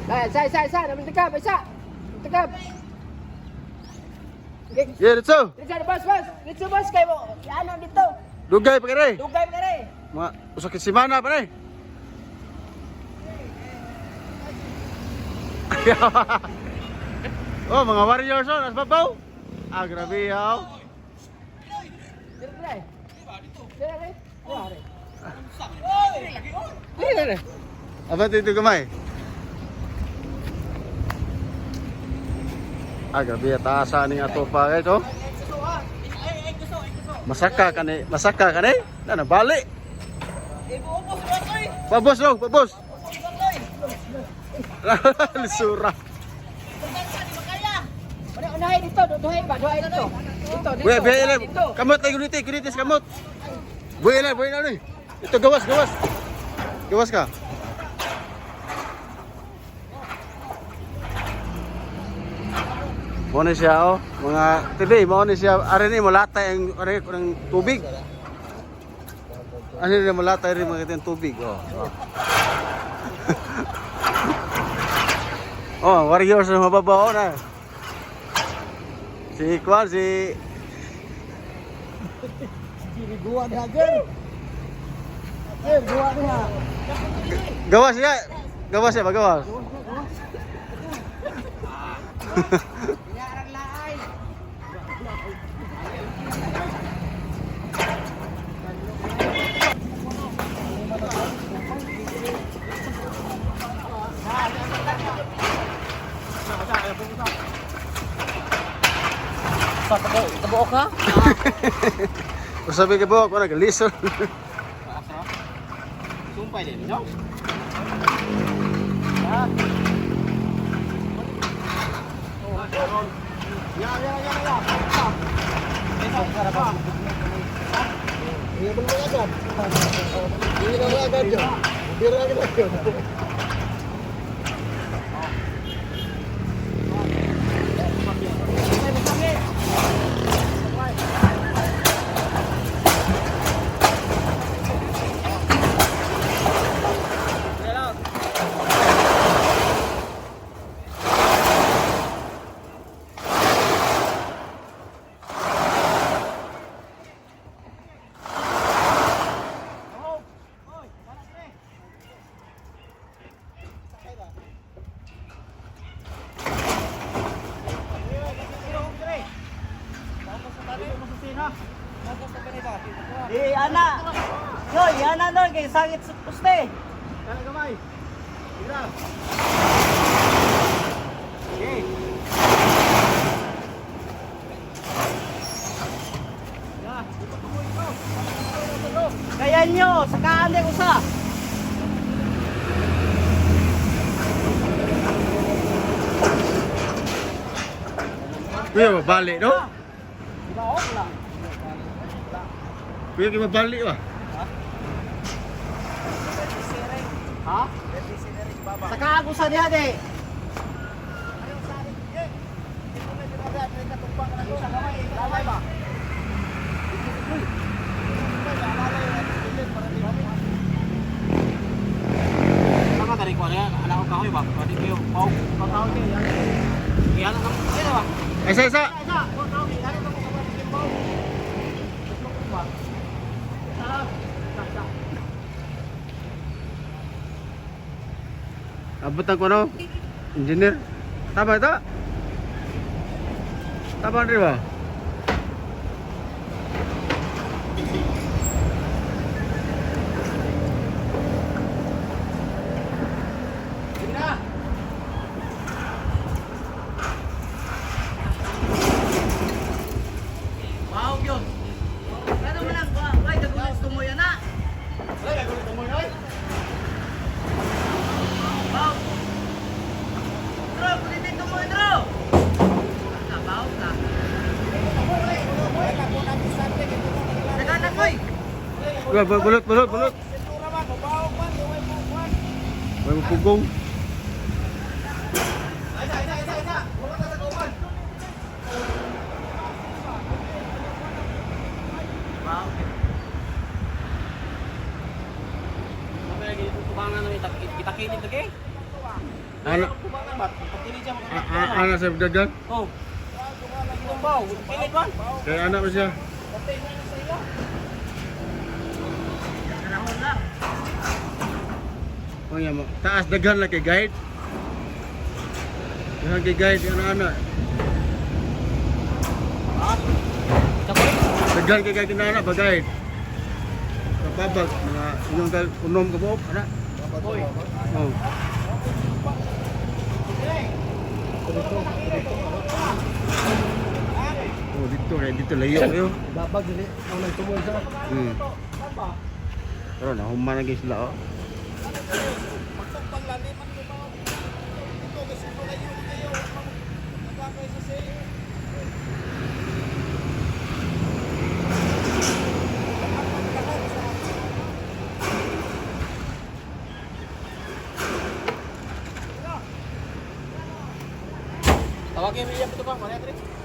Isa. Namin tegap, isa. Tegap. Yeah, dito. Dito, boss. Dito, boss. Kayo mo. Ano dito? Dugay pa kare. Dugay pa rin. Mga usakit simana pa rin. Oh, mga warriors oh, nasa babaw. Ah, grabe yaw. Dire. Abang itu gamay. Ah, grabe taasa ning ato pa guys oh. Masaka kani. Na balik. Pabos. Lisura. Unahin dito, duhay dito. Buya, kamot lagi gunitis kamot. Buya na ni. Ito gawas. Gawas ka. Mo ni siya oh, mga TV, mo ni siya ari ni molatay ang tubig. Ano ni molatay rin mga tubig oh. Oh, warriors na mababaw na. Si Kwan, si... Gua dia gel. Gua dia. Gawas ya? Gawas ya, Pak Gawas? Kebuok ha? Sabi kebuok, ko nagalisod. Sumpah dia, no? Ya. Ini benar aja. Ini benar aja. Biar lagi. Di anak. Yoy, anak nun kay sangit sa puste. Kala gamay. Tira. Okay. Ya, itutuloy ko. Kaya nyo, sakaan din usa. Kuya, mabalik no? Baok lang. Kuya, kayo mabalik ba? Ha? Sakaan usa diha de. Tama tadi ko ya, anak ko kahoy ba? Pwede kayo pau kahoy niya. Yan ang ano ba? Isa. Isa, kahoy, yan ang pau. Abutan ko no? Engineer. Tama ito? Tama rin ba? Baok yun. Ano man ang why dagulis tumoy ana? Baok. Bro, kulitin tumoy bro. Baok ka. Nagana koy. Kuya, bulot. May mapugong. Kita kilid lagi. Ano? Kumakan ba? Pagkili siya Ana sa dagan? Oh. Itong baw, pilit ba? Kaya anak mo siya. Karahon lang. Oh ya, taas dagan lah kay guide. Dagan kay guide yung anak. Ah. Kapoy. Dagan kay guide yung anak ba guide? Kapabag mga inyong unom ka po, anak. Kapoy. Oh. Oh, dito layo kayo. Babag dili. Ang nagtumol sa. Pero nahuman na guys sila oh. Tawagin mo iya ito ba? 1 3.